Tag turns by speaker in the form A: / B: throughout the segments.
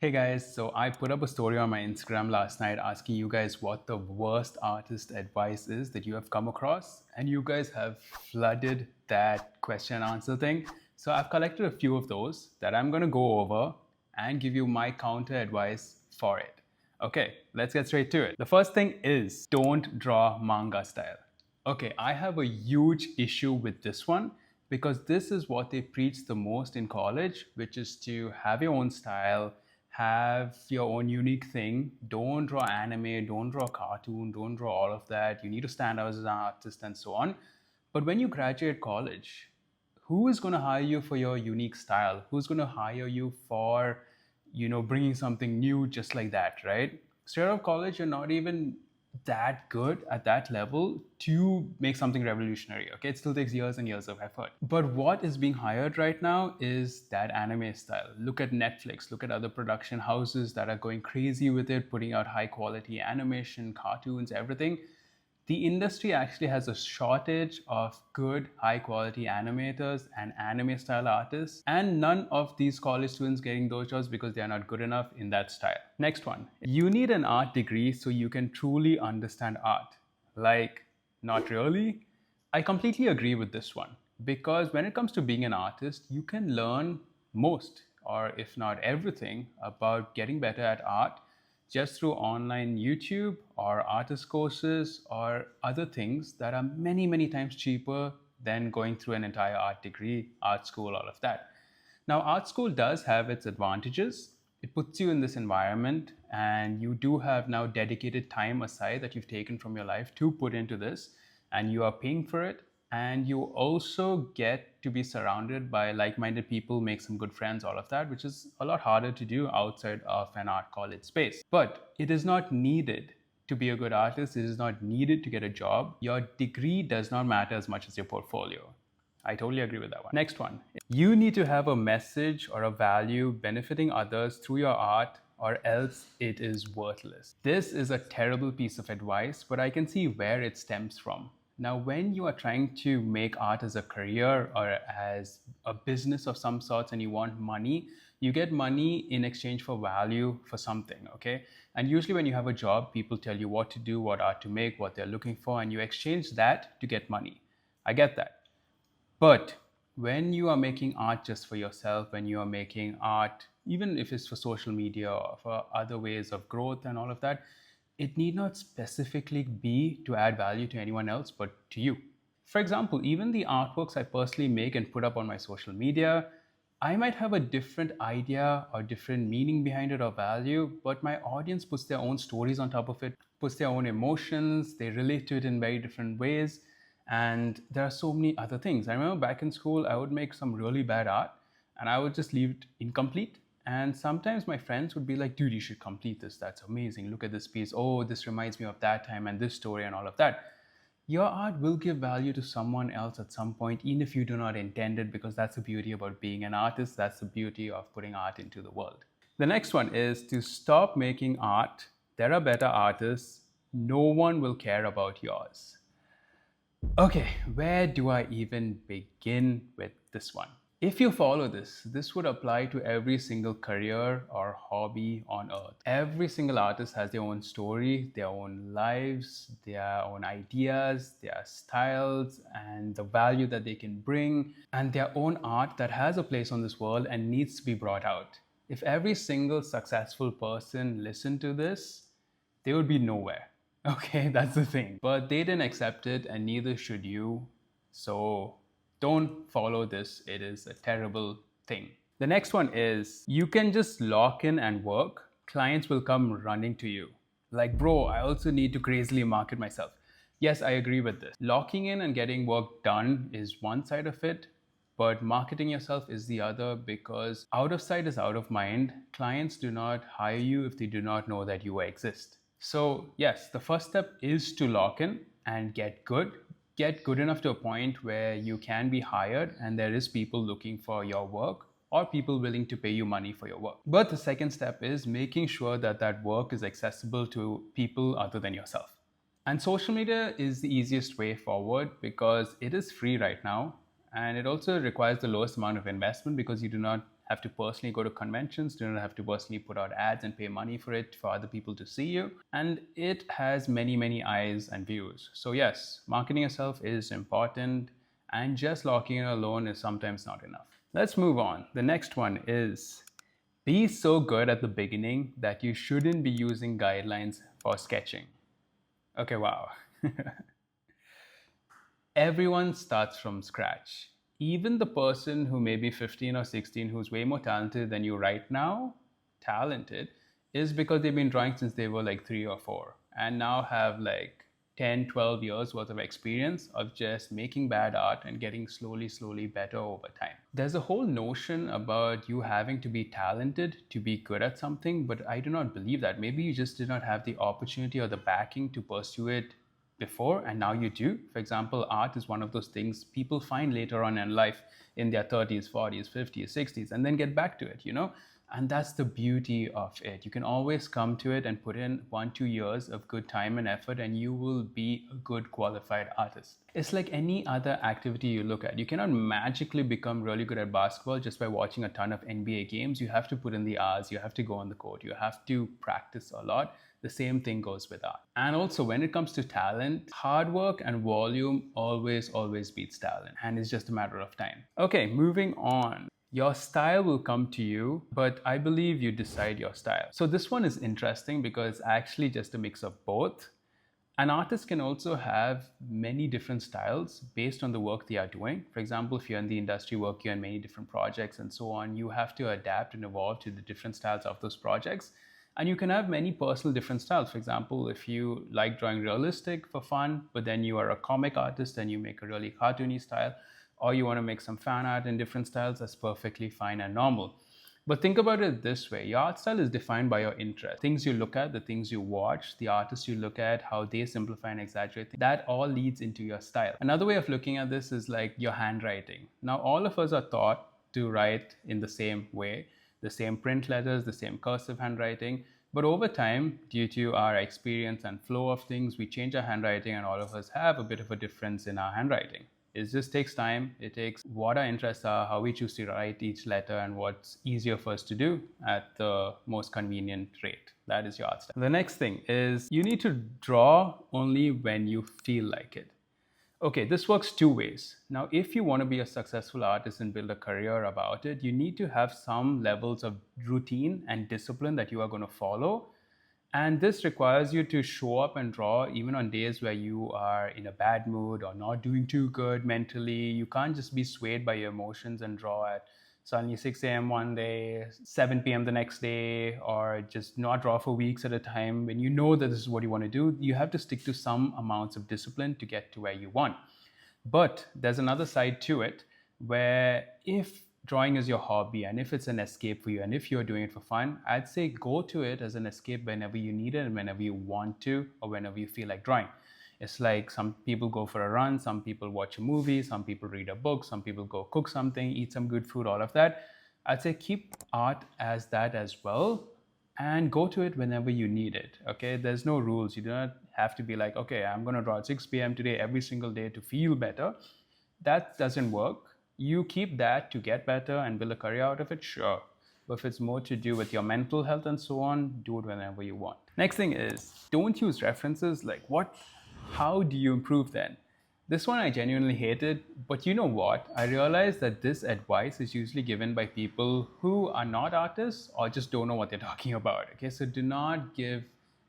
A: Hey guys, so I put up a story on my Instagram last night asking you guys what the worst artist advice is that you have come across, and you guys have flooded that question and answer thing. So I've collected a few of those that I'm going to go over and give you my counter advice for it. Okay, let's get straight to it. The first thing is don't draw manga style. Okay, I have a huge issue with this one because this is what they preach the most in college, which is to have your own style, have your own unique thing. Don't draw anime, don't draw cartoon, don't draw all of that. You need to stand out as an artist and so on. But when you graduate college, who is going to hire you for your unique style? Who's going to hire you for, bringing something new just like that, right? Straight out of college, you're not even that good at that level to make something revolutionary. Okay, it still takes years and years of effort. But what is being hired right now is that anime style. Look at Netflix, look at other production houses that are going crazy with it, putting out high quality animation, cartoons, everything. The industry actually has a shortage of good, high quality animators and anime style artists, and none of these college students getting those jobs because they are not good enough in that style. Next one, you need an art degree so you can truly understand art. Like, not really. I completely agree with this one because when it comes to being an artist, you can learn most, or if not everything, about getting better at art just through online YouTube or artist courses or other things that are many, many times cheaper than going through an entire art degree, art school, all of that. Now, art school does have its advantages. It puts you in this environment, and you do have now dedicated time aside that you've taken from your life to put into this, and you are paying for it. And you also get to be surrounded by like-minded people, make some good friends, all of that, which is a lot harder to do outside of an art college space. But it is not needed to be a good artist. It is not needed to get a job. Your degree does not matter as much as your portfolio. I totally agree with that one. Next one. You need to have a message or a value benefiting others through your art, or else it is worthless. This is a terrible piece of advice, but I can see where it stems from. Now, when you are trying to make art as a career or as a business of some sorts and you want money, you get money in exchange for value for something, okay? And usually when you have a job, people tell you what to do, what art to make, what they're looking for, and you exchange that to get money. I get that. But when you are making art just for yourself, when you are making art, even if it's for social media or for other ways of growth and all of that, it need not specifically be to add value to anyone else but to you. For example, even the artworks I personally make and put up on my social media, I might have a different idea or different meaning behind it or value, but my audience puts their own stories on top of it, puts their own emotions, they relate to it in very different ways. And there are so many other things. I remember back in school, I would make some really bad art and I would just leave it incomplete. And sometimes my friends would be like, dude, you should complete this. That's amazing. Look at this piece. Oh, this reminds me of that time and this story and all of that. Your art will give value to someone else at some point, even if you do not intend it, because that's the beauty about being an artist. That's the beauty of putting art into the world. The next one is to stop making art. There are better artists. No one will care about yours. Okay, where do I even begin with this one? If you follow this would apply to every single career or hobby on earth. Every single artist has their own story, their own lives, their own ideas, their styles, and the value that they can bring, and their own art that has a place on this world and needs to be brought out. If every single successful person listened to this, they would be nowhere. Okay, that's the thing. But they didn't accept it, and neither should you. So don't follow this. It is a terrible thing. The next one is you can just lock in and work. Clients will come running to you. Like, bro, I also need to crazily market myself. Yes, I agree with this. Locking in and getting work done is one side of it, but marketing yourself is the other, because out of sight is out of mind. Clients do not hire you if they do not know that you exist. So yes, the first step is to lock in and get good. Get good enough to a point where you can be hired and there is people looking for your work or people willing to pay you money for your work. But the second step is making sure that that work is accessible to people other than yourself. And social media is the easiest way forward because it is free right now. And it also requires the lowest amount of investment because you do not have to personally go to conventions, do not have to personally put out ads and pay money for it for other people to see you. And it has many, many eyes and views. So, yes, marketing yourself is important, and just locking in alone is sometimes not enough. Let's move on. The next one is be so good at the beginning that you shouldn't be using guidelines for sketching. Okay, wow. Everyone starts from scratch. Even the person who may be 15 or 16 who's way more talented than you right now, talented, is because they've been drawing since they were like 3 or 4 and now have like 10, 12 years worth of experience of just making bad art and getting slowly, slowly better over time. There's a whole notion about you having to be talented to be good at something, but I do not believe that. Maybe you just did not have the opportunity or the backing to pursue it before and now you do. For example, art is one of those things people find later on in life in their 30s, 40s, 50s, 60s, and then get back to it, and that's the beauty of it. You can always come to it and put in 1-2 years of good time and effort, and you will be a good qualified artist. It's like any other activity you look at. You cannot magically become really good at basketball just by watching a ton of NBA games. You have to put in the hours, you have to go on the court, you have to practice a lot. The same thing goes with art. And also, when it comes to talent, hard work and volume always beats talent. And it's just a matter of time. Okay, moving on. Your style will come to you, but I believe you decide your style. So this one is interesting because it's actually just a mix of both. An artist can also have many different styles based on the work they are doing. For example, if you're in the industry working on many different projects and so on, you have to adapt and evolve to the different styles of those projects. And you can have many personal different styles. For example, if you like drawing realistic for fun, but then you are a comic artist and you make a really cartoony style, or you want to make some fan art in different styles, that's perfectly fine and normal. But think about it this way. Your art style is defined by your interest. Things you look at, the things you watch, the artists you look at, how they simplify and exaggerate, that all leads into your style. Another way of looking at this is like your handwriting. Now, all of us are taught to write in the same way, the same print letters, the same cursive handwriting. But over time, due to our experience and flow of things, we change our handwriting, and all of us have a bit of a difference in our handwriting. It just takes time. It takes what our interests are, how we choose to write each letter, and what's easier for us to do at the most convenient rate. That is your art style. The next thing is you need to draw only when you feel like it. Okay, this works 2 ways. Now, if you want to be a successful artist and build a career about it, you need to have some levels of routine and discipline that you are going to follow. And this requires you to show up and draw even on days where you are in a bad mood or not doing too good mentally. You can't just be swayed by your emotions and draw at suddenly 6 a.m. one day, 7 p.m. the next day, or just not draw for weeks at a time. When you know that this is what you want to do, you have to stick to some amounts of discipline to get to where you want. But there's another side to it where if drawing is your hobby and if it's an escape for you and if you're doing it for fun, I'd say go to it as an escape whenever you need it and whenever you want to or whenever you feel like drawing. It's like some people go for a run, some people watch a movie, some people read a book, some people go cook something, eat some good food, all of that. I'd say keep art as that as well and go to it whenever you need it. Okay, there's no rules. You do not have to be like, okay, I'm going to draw at 6 p.m. today every single day to feel better. That doesn't work. You keep that to get better and build a career out of it, sure. But if it's more to do with your mental health and so on, do it whenever you want. Next thing is, don't use references like how do you improve then? This one I genuinely hated, but you know what? I realized that this advice is usually given by people who are not artists or just don't know what they're talking about. Okay, so do not give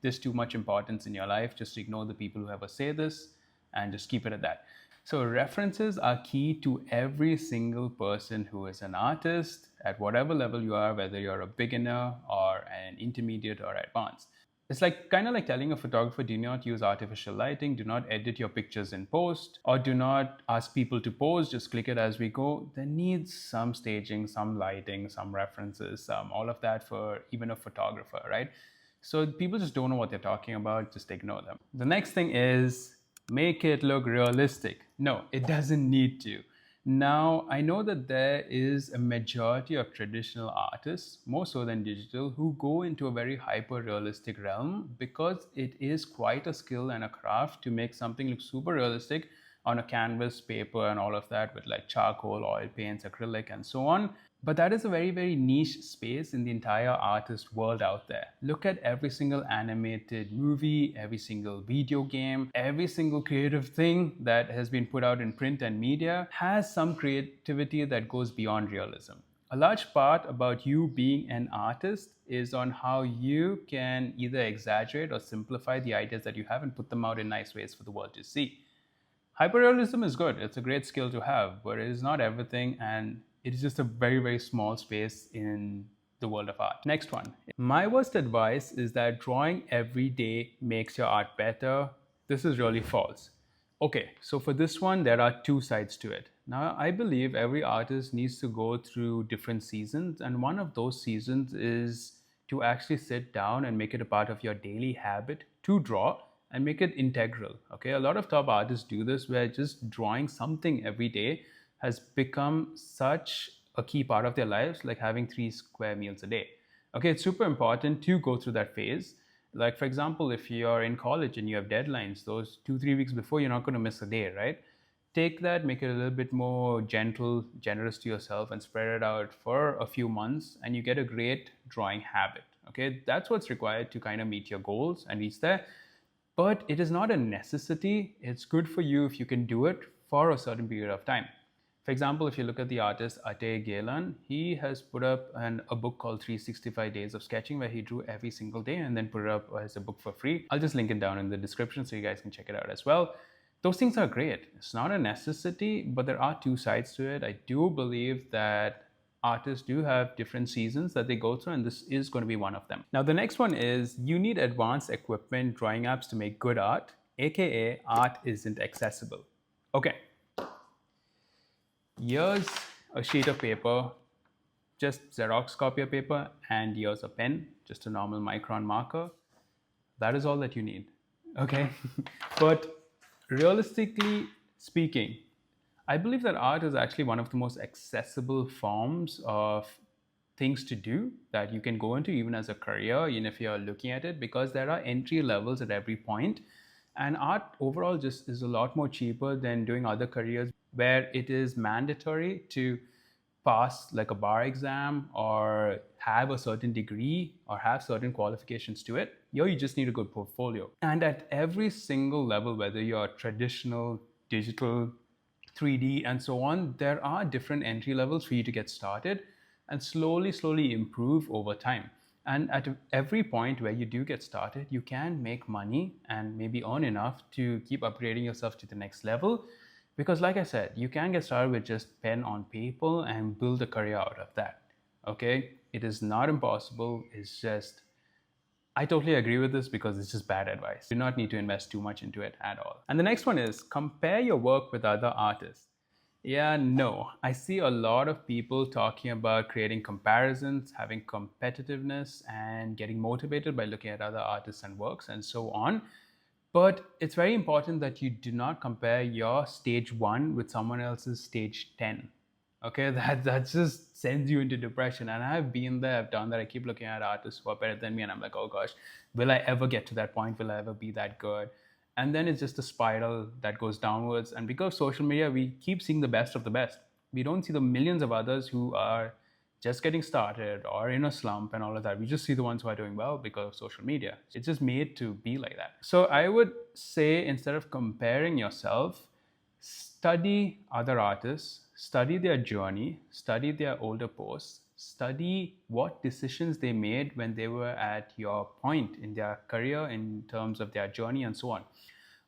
A: this too much importance in your life. Just ignore the people who ever say this and just keep it at that. So references are key to every single person who is an artist at whatever level you are, whether you're a beginner or an intermediate or advanced. It's like kind of like telling a photographer, do not use artificial lighting, do not edit your pictures in post, or do not ask people to pose, just click it as we go. There needs some staging, some lighting, some references, all of that for even a photographer, right? So people just don't know what they're talking about, just ignore them. The next thing is make it look realistic. No, it doesn't need to. Now, I know that there is a majority of traditional artists, more so than digital, who go into a very hyper-realistic realm because it is quite a skill and a craft to make something look super realistic on a canvas, paper, and all of that with like charcoal, oil paints, acrylic, and so on. But that is a very, very niche space in the entire artist world out there. Look at every single animated movie, every single video game, every single creative thing that has been put out in print and media has some creativity that goes beyond realism. A large part about you being an artist is on how you can either exaggerate or simplify the ideas that you have and put them out in nice ways for the world to see. Hyperrealism is good. It's a great skill to have, but it is not everything, and it is just a very, very small space in the world of art. Next one. My worst advice is that drawing every day makes your art better. This is really false. Okay, so for this one, there are two sides to it. Now, I believe every artist needs to go through different seasons, and one of those seasons is to actually sit down and make it a part of your daily habit to draw and make it integral. Okay, a lot of top artists do this where just drawing something every day has become such a key part of their lives, like having 3 square meals a day. Okay, it's super important to go through that phase. Like, for example, if you're in college and you have deadlines, those 2, 3 weeks before, you're not going to miss a day, right? Take that, make it a little bit more gentle, generous to yourself, and spread it out for a few months, and you get a great drawing habit. Okay, that's what's required to kind of meet your goals and reach there. But it is not a necessity. It's good for you if you can do it for a certain period of time. For example, if you look at the artist Atey Ghailan, he has put up a book called 365 Days of Sketching, where he drew every single day and then put it up as a book for free. I'll just link it down in the description so you guys can check it out as well. Those things are great. It's not a necessity, but there are two sides to it. I do believe that artists do have different seasons that they go through, and this is going to be one of them. Now, the next one is you need advanced equipment, drawing apps to make good art, aka art isn't accessible. Okay, here's a sheet of paper, just Xerox copy of paper, and here's a pen, just a normal micron marker. That is all that you need. Okay, but realistically speaking, I believe that art is actually one of the most accessible forms of things to do that you can go into even as a career, even if you're looking at it, because there are entry levels at every point. And art overall just is a lot more cheaper than doing other careers where it is mandatory to pass like a bar exam or have a certain degree or have certain qualifications to it. Here you just need a good portfolio. And at every single level, whether you're traditional, digital, 3D, and so on, there are different entry levels for you to get started and slowly improve over time. And at every point where you do get started, you can make money and maybe earn enough to keep upgrading yourself to the next level. Because like I said, you can get started with just pen on paper and build a career out of that. Okay, it is not impossible. It's just, I totally agree with this because it's just bad advice. You do not need to invest too much into it at all. And the next one is compare your work with other artists. Yeah, no. I see a lot of people talking about creating comparisons, having competitiveness, and getting motivated by looking at other artists and works and so on. But it's very important that you do not compare your stage 1 with someone else's stage 10. Okay, that just sends you into depression. And I've been there, I've done that. I keep looking at artists who are better than me, and I'm like, oh gosh, will I ever get to that point? Will I ever be that good? And then it's just a spiral that goes downwards. And because of social media, we keep seeing the best of the best. We don't see the millions of others who are just getting started or in a slump and all of that. We just see the ones who are doing well because of social media. It's just made to be like that. So I would say, instead of comparing yourself, study other artists, study their journey, study their older posts, study what decisions they made when they were at your point in their career in terms of their journey and so on.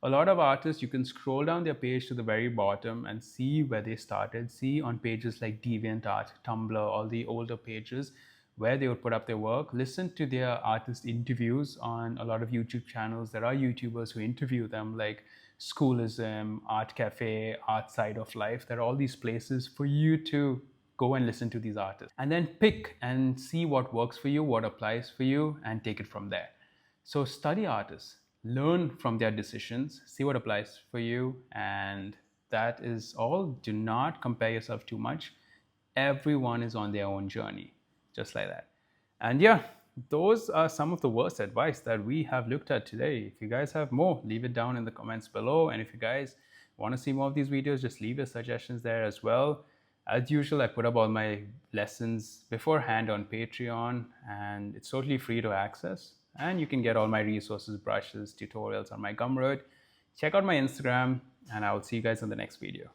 A: A lot of artists, you can scroll down their page to the very bottom and see where they started. See on pages like DeviantArt, Tumblr, all the older pages where they would put up their work. Listen to their artist interviews on a lot of YouTube channels. There are YouTubers who interview them, like Schoolism, Art Cafe, Art Side of Life. There are all these places for you to go and listen to these artists. And then pick and see what works for you, what applies for you, and take it from there. So study artists. Learn from their decisions, see what applies for you, and that is all. Do not compare yourself too much. Everyone is on their own journey, just like that. And yeah, those are some of the worst advice that we have looked at today. If you guys have more, leave it down in the comments below. And if you guys want to see more of these videos, just leave your suggestions there as well. As usual, I put up all my lessons beforehand on Patreon, and it's totally free to access. And you can get all my resources, brushes, tutorials on my Gumroad. Check out my Instagram, and I'll see you guys in the next video.